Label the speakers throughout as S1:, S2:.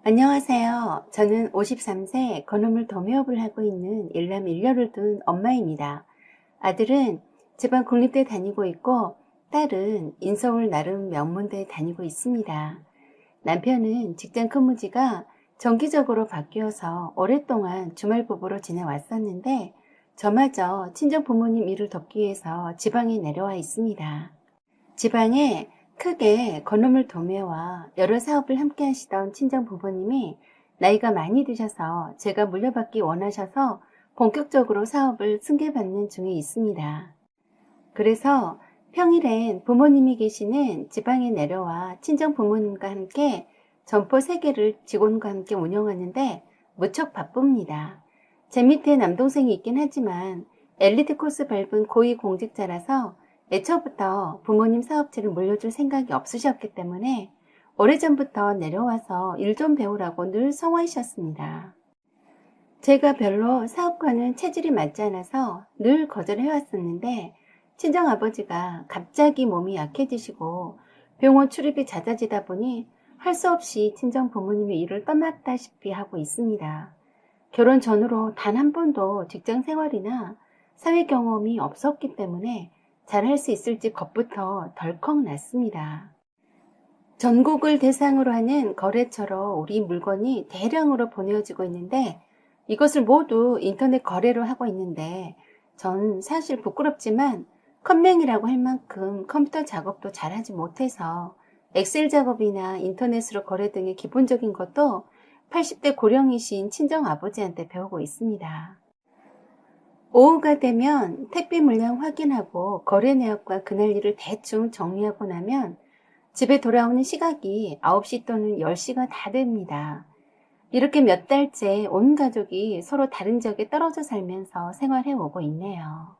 S1: 안녕하세요. 저는 53세 건어물 도매업을 하고 있는 일남 일녀를 둔 엄마입니다. 아들은 지방 국립대 다니고 있고 딸은 인서울 나름 명문대 다니고 있습니다. 남편은 직장 근무지가 정기적으로 바뀌어서 오랫동안 주말부부로 지내왔었는데 저마저 친정 부모님 일을 돕기 위해서 지방에 내려와 있습니다. 지방에 크게 건어물 도매와 여러 사업을 함께 하시던 친정 부모님이 나이가 많이 드셔서 제가 물려받기 원하셔서 본격적으로 사업을 승계받는 중에 있습니다. 그래서 평일엔 부모님이 계시는 지방에 내려와 친정 부모님과 함께 점포 3개를 직원과 함께 운영하는데 무척 바쁩니다. 제 밑에 남동생이 있긴 하지만 엘리트 코스 밟은 고위공직자라서 애초부터 부모님 사업체를 물려줄 생각이 없으셨기 때문에 오래전부터 내려와서 일 좀 배우라고 늘 성화하셨습니다. 제가 별로 사업과는 체질이 맞지 않아서 늘 거절해왔었는데 친정아버지가 갑자기 몸이 약해지시고 병원 출입이 잦아지다 보니 할 수 없이 친정 부모님의 일을 떠났다시피 하고 있습니다. 결혼 전후로 단 한 번도 직장 생활이나 사회 경험이 없었기 때문에 잘할 수 있을지 겁부터 덜컥 났습니다. 전국을 대상으로 하는 거래처로 우리 물건이 대량으로 보내어지고 있는데 이것을 모두 인터넷 거래로 하고 있는데 전 사실 부끄럽지만 컴맹이라고 할 만큼 컴퓨터 작업도 잘하지 못해서 엑셀 작업이나 인터넷으로 거래 등의 기본적인 것도 80대 고령이신 친정 아버지한테 배우고 있습니다. 오후가 되면 택배 물량 확인하고 거래 내역과 그날 일을 대충 정리하고 나면 집에 돌아오는 시각이 9시 또는 10시가 다 됩니다. 이렇게 몇 달째 온 가족이 서로 다른 지역에 떨어져 살면서 생활해 오고 있네요.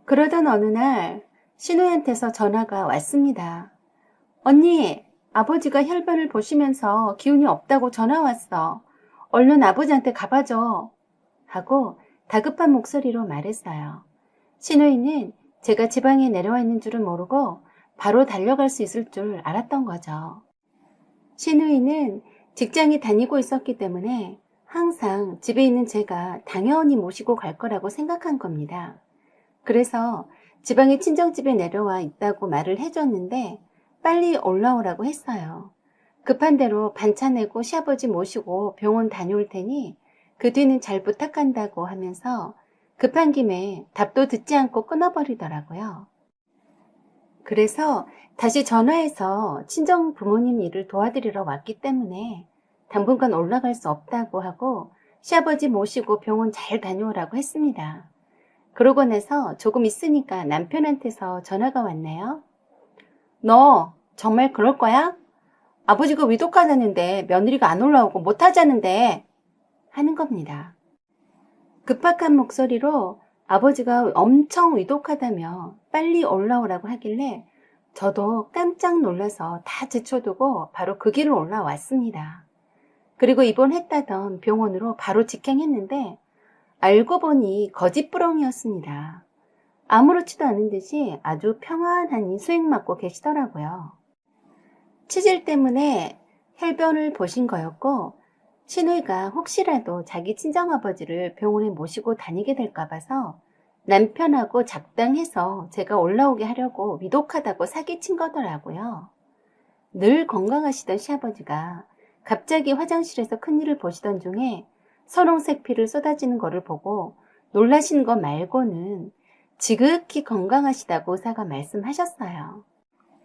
S1: 그러던 어느 날 신우한테서 전화가 왔습니다. 언니, 아버지가 혈변을 보시면서 기운이 없다고 전화 왔어. 얼른 아버지한테 가봐줘. 하고 다급한 목소리로 말했어요. 신우이는 제가 지방에 내려와 있는 줄은 모르고 바로 달려갈 수 있을 줄 알았던 거죠. 신우이는 직장에 다니고 있었기 때문에 항상 집에 있는 제가 당연히 모시고 갈 거라고 생각한 겁니다. 그래서 지방의 친정집에 내려와 있다고 말을 해줬는데 빨리 올라오라고 했어요. 급한 대로 반차 내고 시아버지 모시고 병원 다녀올 테니 그 뒤는 잘 부탁한다고 하면서 급한 김에 답도 듣지 않고 끊어버리더라고요. 그래서 다시 전화해서 친정 부모님 일을 도와드리러 왔기 때문에 당분간 올라갈 수 없다고 하고 시아버지 모시고 병원 잘 다녀오라고 했습니다. 그러고 나서 조금 있으니까 남편한테서 전화가 왔네요. 너 정말 그럴 거야? 아버지가 위독하다는데 며느리가 안 올라오고 못하자는데 하는 겁니다. 급박한 목소리로 아버지가 엄청 위독하다며 빨리 올라오라고 하길래 저도 깜짝 놀라서 다 제쳐두고 바로 그 길을 올라왔습니다. 그리고 입원했다던 병원으로 바로 직행했는데 알고 보니 거짓부렁이었습니다. 아무렇지도 않은 듯이 아주 평안하니 수행 맞고 계시더라고요. 치질 때문에 혈변을 보신 거였고 신우이가 혹시라도 자기 친정아버지를 병원에 모시고 다니게 될까 봐서 남편하고 작당해서 제가 올라오게 하려고 위독하다고 사기친 거더라고요. 늘 건강하시던 시아버지가 갑자기 화장실에서 큰일을 보시던 중에 선홍색 피를 쏟아지는 거를 보고 놀라신 거 말고는 지극히 건강하시다고 의사가 말씀하셨어요.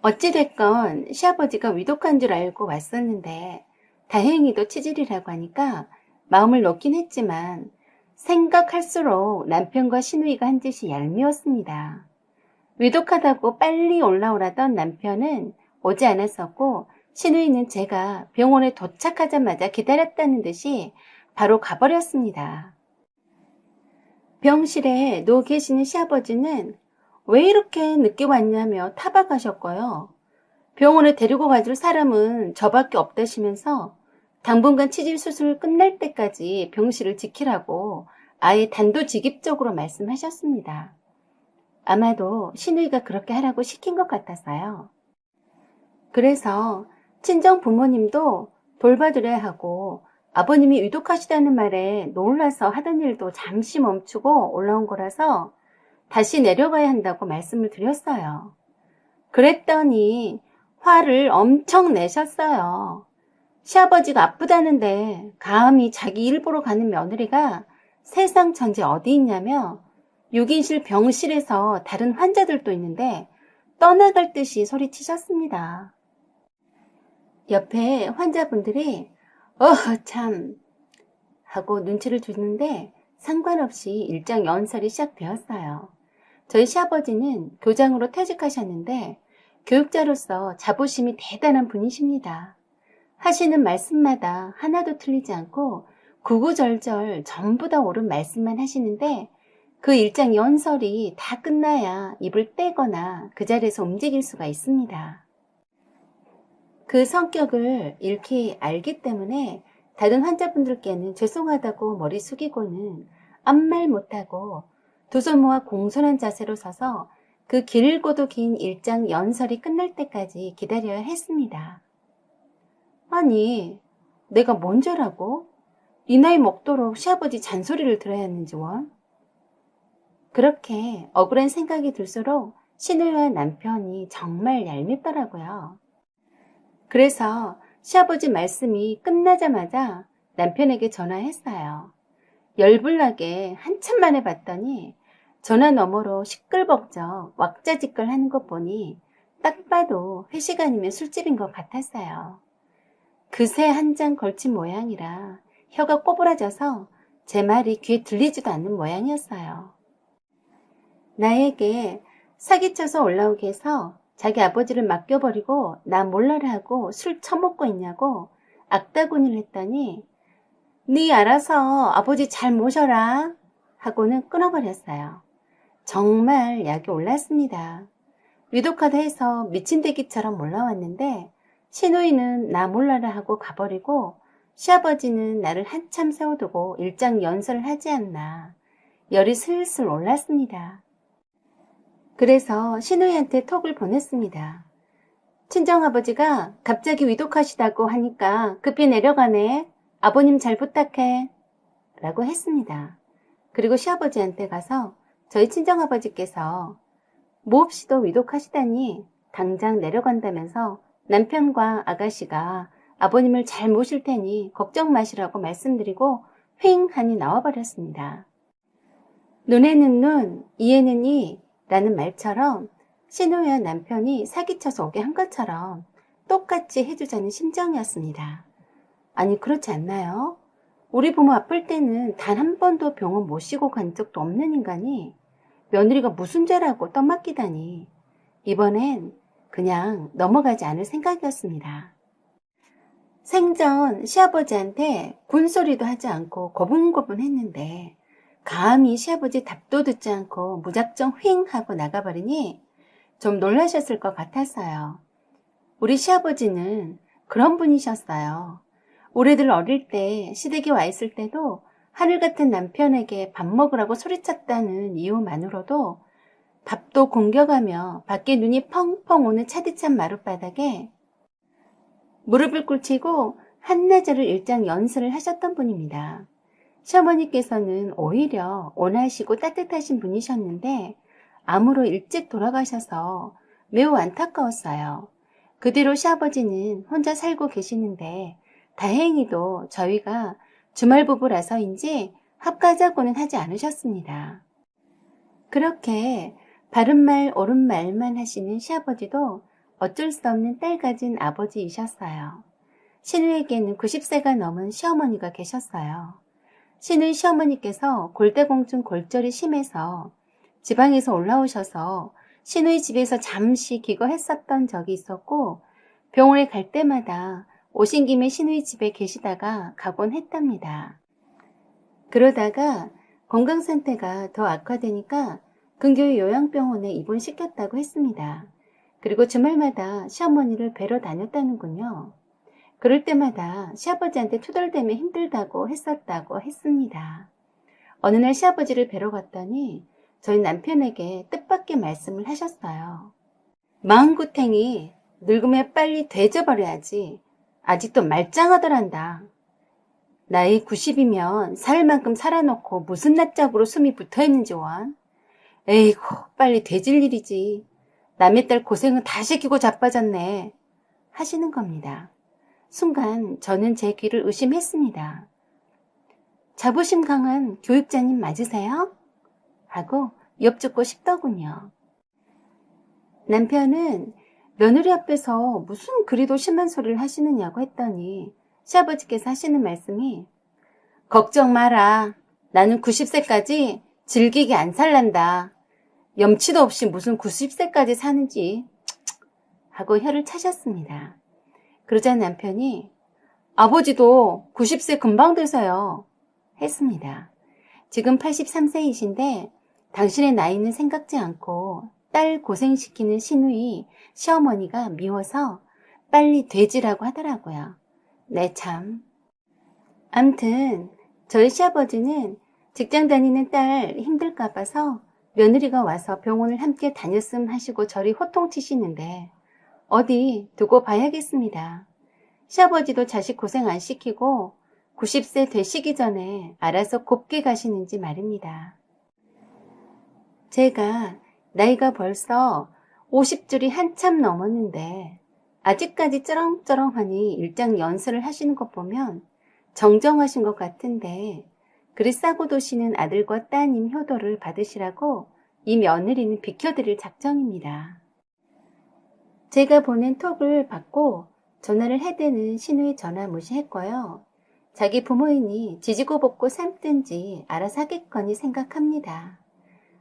S1: 어찌됐건 시아버지가 위독한 줄 알고 왔었는데 다행히도 치질이라고 하니까 마음을 놓긴 했지만 생각할수록 남편과 신우이가 한 짓이 얄미웠습니다. 위독하다고 빨리 올라오라던 남편은 오지 않았었고 신우이는 제가 병원에 도착하자마자 기다렸다는 듯이 바로 가버렸습니다. 병실에 누워 계시는 시아버지는 왜 이렇게 늦게 왔냐며 타박하셨고요. 병원에 데리고 가줄 사람은 저밖에 없다시면서 당분간 치질 수술 끝날 때까지 병실을 지키라고 아예 단도직입적으로 말씀하셨습니다. 아마도 신우이가 그렇게 하라고 시킨 것 같아서요. 그래서 친정 부모님도 돌봐드려야 하고 아버님이 위독하시다는 말에 놀라서 하던 일도 잠시 멈추고 올라온 거라서 다시 내려가야 한다고 말씀을 드렸어요. 그랬더니 화를 엄청 내셨어요. 시아버지가 아프다는데 감히 자기 일 보러 가는 며느리가 세상 전체 어디 있냐며 6인실 병실에서 다른 환자들도 있는데 떠나갈 듯이 소리치셨습니다. 옆에 환자분들이 참 하고 눈치를 주는데 상관없이 일장 연설이 시작되었어요. 저희 시아버지는 교장으로 퇴직하셨는데 교육자로서 자부심이 대단한 분이십니다. 하시는 말씀마다 하나도 틀리지 않고 구구절절 전부 다 옳은 말씀만 하시는데 그 일장 연설이 다 끝나야 입을 떼거나 그 자리에서 움직일 수가 있습니다. 그 성격을 익히 알기 때문에 다른 환자분들께는 죄송하다고 머리 숙이고는 아무 말 못하고 두 손 모아 공손한 자세로 서서 그 길고도 긴 일장 연설이 끝날 때까지 기다려야 했습니다. 아니, 내가 뭔 죄라고? 이 나이 먹도록 시아버지 잔소리를 들어야 했는지 원? 그렇게 억울한 생각이 들수록 신우이와 남편이 정말 얄밉더라고요. 그래서 시아버지 말씀이 끝나자마자 남편에게 전화했어요. 열불나게 한참 만에 봤더니 전화 너머로 시끌벅적 왁자지껄 하는 것 보니 딱 봐도 회식 아니면 술집인 것 같았어요. 그새 한 장 걸친 모양이라 혀가 꼬부라져서 제 말이 귀에 들리지도 않는 모양이었어요. 나에게 사기쳐서 올라오게 해서 자기 아버지를 맡겨버리고 나 몰라라 하고 술 처먹고 있냐고 악다구니를 했더니 네 알아서 아버지 잘 모셔라 하고는 끊어버렸어요. 정말 약이 올랐습니다. 위독하다 해서 미친대기처럼 올라왔는데 시누이는 나 몰라라 하고 가버리고 시아버지는 나를 한참 세워두고 일장 연설을 하지 않나 열이 슬슬 올랐습니다. 그래서 시누이한테 톡을 보냈습니다. 친정아버지가 갑자기 위독하시다고 하니까 급히 내려가네. 아버님 잘 부탁해. 라고 했습니다. 그리고 시아버지한테 가서 저희 친정아버지께서 몹시도 위독하시다니 당장 내려간다면서 남편과 아가씨가 아버님을 잘 모실 테니 걱정 마시라고 말씀드리고 휑 하니 나와버렸습니다. 눈에는 눈, 이에는 이 라는 말처럼 시누이와 남편이 사기쳐서 오게 한 것처럼 똑같이 해주자는 심정이었습니다. 아니 그렇지 않나요? 우리 부모 아플 때는 단 한 번도 병원 모시고 간 적도 없는 인간이 며느리가 무슨 죄라고 떠맡기다니 이번엔 그냥 넘어가지 않을 생각이었습니다. 생전 시아버지한테 군소리도 하지 않고 고분고분 했는데 감히 시아버지 답도 듣지 않고 무작정 휑 하고 나가버리니 좀 놀라셨을 것 같았어요. 우리 시아버지는 그런 분이셨어요. 우리들 어릴 때 시댁에 와 있을 때도 하늘 같은 남편에게 밥 먹으라고 소리쳤다는 이유만으로도 밥도 공겨가며 밖에 눈이 펑펑 오는 차디찬 마룻바닥에 무릎을 꿇치고 한나절을 일장 연설을 하셨던 분입니다. 시어머니께서는 오히려 온화하시고 따뜻하신 분이셨는데 암으로 일찍 돌아가셔서 매우 안타까웠어요. 그 뒤로 시아버지는 혼자 살고 계시는데 다행히도 저희가 주말 부부라서인지 합가자고는 하지 않으셨습니다. 그렇게 바른말 옳은말만 하시는 시아버지도 어쩔 수 없는 딸 가진 아버지이셨어요. 신우에게는 90세가 넘은 시어머니가 계셨어요. 신우이 시어머니께서 골다공증 골절이 심해서 지방에서 올라오셔서 신우이 집에서 잠시 기거했었던 적이 있었고 병원에 갈 때마다 오신 김에 신우이 집에 계시다가 가곤 했답니다. 그러다가 건강 상태가 더 악화되니까 근교의 요양병원에 입원시켰다고 했습니다. 그리고 주말마다 시어머니를 뵈러 다녔다는군요. 그럴 때마다 시아버지한테 투덜대며 힘들다고 했었다고 했습니다. 어느 날 시아버지를 뵈러 갔더니 저희 남편에게 뜻밖의 말씀을 하셨어요. 마음구탱이 늙으면 빨리 되져버려야지. 아직도 말짱하더란다. 나이 90이면 살 만큼 살아놓고 무슨 낯짝으로 숨이 붙어있는지 원. 에이구, 빨리 되질 일이지. 남의 딸 고생은 다 시키고 자빠졌네. 하시는 겁니다. 순간 저는 제 귀를 의심했습니다. 자부심 강한 교육자님 맞으세요? 하고 엿듣고 싶더군요. 남편은 며느리 앞에서 무슨 그리도 심한 소리를 하시느냐고 했더니 시아버지께서 하시는 말씀이 걱정 마라. 나는 90세까지 질기게 안 살란다. 염치도 없이 무슨 90세까지 사는지 하고 혀를 차셨습니다. 그러자 남편이 아버지도 90세 금방 돼서요 했습니다. 지금 83세이신데 당신의 나이는 생각지 않고 딸 고생시키는 시누이 시어머니가 미워서 빨리 되지라고 하더라고요. 네 참. 암튼 저희 시아버지는 직장 다니는 딸 힘들까 봐서 며느리가 와서 병원을 함께 다녔음 하시고 저리 호통치시는데 어디 두고 봐야겠습니다. 시아버지도 자식 고생 안 시키고 90세 되시기 전에 알아서 곱게 가시는지 말입니다. 제가 나이가 벌써 50줄이 한참 넘었는데 아직까지 쩌렁쩌렁하니 일장 연설을 하시는 것 보면 정정하신 것 같은데 그리 싸고 도시는 아들과 따님 효도를 받으시라고 이 며느리는 비켜드릴 작정입니다. 제가 보낸 톡을 받고 전화를 해대는 시누이 전화 무시했고요. 자기 부모이니 지지고 볶고 삶든지 알아서 하겠거니 생각합니다.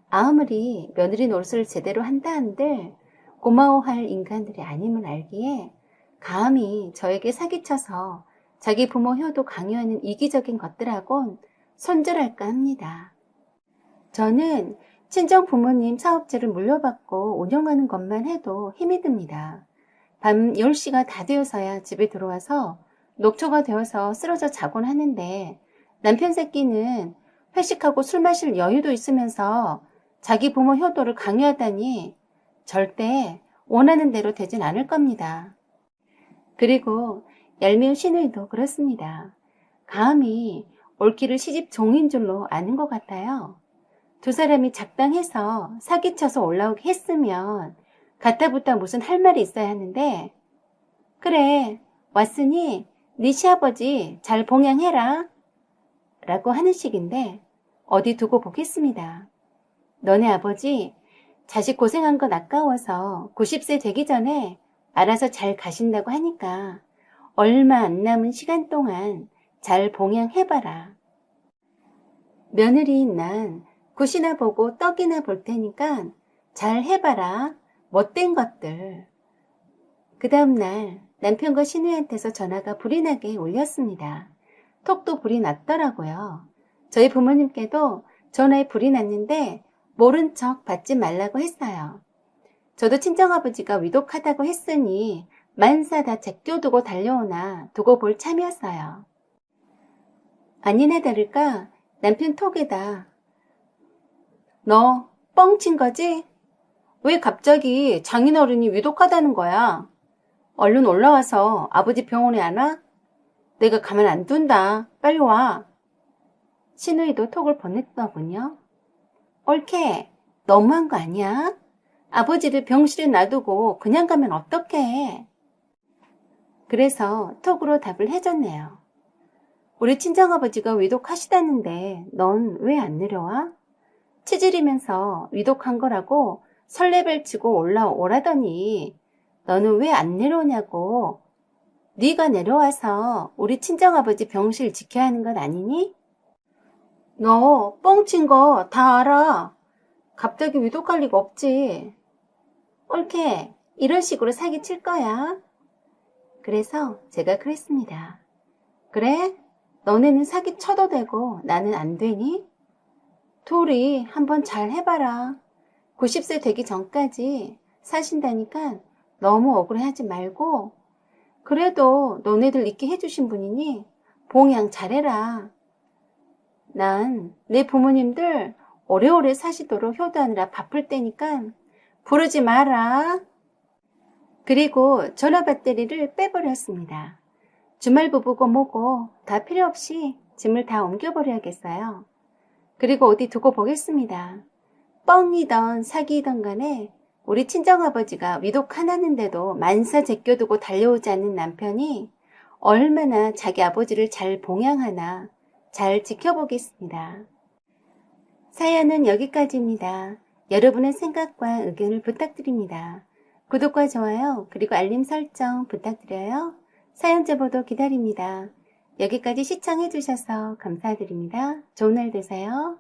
S1: 아무리 며느리 노릇을 제대로 한다 한들 고마워할 인간들이 아님을 알기에 감히 저에게 사기쳐서 자기 부모 효도 강요하는 이기적인 것들하곤 손절할까 합니다. 저는 친정 부모님 사업체를 물려받고 운영하는 것만 해도 힘이 듭니다. 밤 10시가 다 되어서야 집에 들어와서 녹초가 되어서 쓰러져 자곤 하는데 남편 새끼는 회식하고 술 마실 여유도 있으면서 자기 부모 효도를 강요하다니 절대 원하는 대로 되진 않을 겁니다. 그리고 얄미운 시누이도 그렇습니다. 감히 옳기를 시집 종인 줄로 아는 것 같아요. 두 사람이 작당해서 사기쳐서 올라오게 했으면 가타부타 무슨 할 말이 있어야 하는데 그래 왔으니 네 시아버지 잘 봉양해라 라고 하는 식인데 어디 두고 보겠습니다. 너네 아버지 자식 고생한 건 아까워서 90세 되기 전에 알아서 잘 가신다고 하니까 얼마 안 남은 시간 동안 잘 봉양해봐라. 며느리인 난 굿이나 보고 떡이나 볼 테니까 잘 해봐라. 못된 것들. 그 다음날 남편과 시누이한테서 전화가 불이 나게 울렸습니다. 톡도 불이 났더라고요. 저희 부모님께도 전화에 불이 났는데 모른 척 받지 말라고 했어요. 저도 친정아버지가 위독하다고 했으니 만사 다 제껴두고 달려오나 두고 볼 참이었어요. 아니나 다를까 남편 톡에다 너 뻥친 거지? 왜 갑자기 장인어른이 위독하다는 거야? 얼른 올라와서 아버지 병원에 안 와? 내가 가만 안 둔다. 빨리 와. 시누이도 톡을 보냈더군요. 옳게 너무한 거 아니야? 아버지를 병실에 놔두고 그냥 가면 어떡해? 그래서 톡으로 답을 해줬네요. 우리 친정아버지가 위독하시다는데 넌 왜 안 내려와? 치질이면서 위독한 거라고 설레발치고 올라오라더니 너는 왜 안 내려오냐고. 네가 내려와서 우리 친정아버지 병실 지켜야 하는 건 아니니? 너 뻥친 거 다 알아. 갑자기 위독할 리가 없지. 옳게 이런 식으로 사기칠 거야. 그래서 제가 그랬습니다. 그래? 너네는 사기 쳐도 되고 나는 안 되니? 둘이 한번 잘 해봐라. 90세 되기 전까지 사신다니까 너무 억울해하지 말고 그래도 너네들 있게 해주신 분이니 봉양 잘해라. 난 내 부모님들 오래오래 사시도록 효도하느라 바쁠 때니까 부르지 마라. 그리고 전화 배터리를 빼버렸습니다. 주말 부부고 뭐고 다 필요 없이 짐을 다 옮겨버려야겠어요. 그리고 어디 두고 보겠습니다. 뻥이던 사기이던 간에 우리 친정아버지가 위독 하나는데도 만사 제껴두고 달려오지 않는 남편이 얼마나 자기 아버지를 잘 봉양하나 잘 지켜보겠습니다. 사연은 여기까지입니다. 여러분의 생각과 의견을 부탁드립니다. 구독과 좋아요 그리고 알림 설정 부탁드려요. 사연 제보도 기다립니다. 여기까지 시청해주셔서 감사드립니다. 좋은 날 되세요.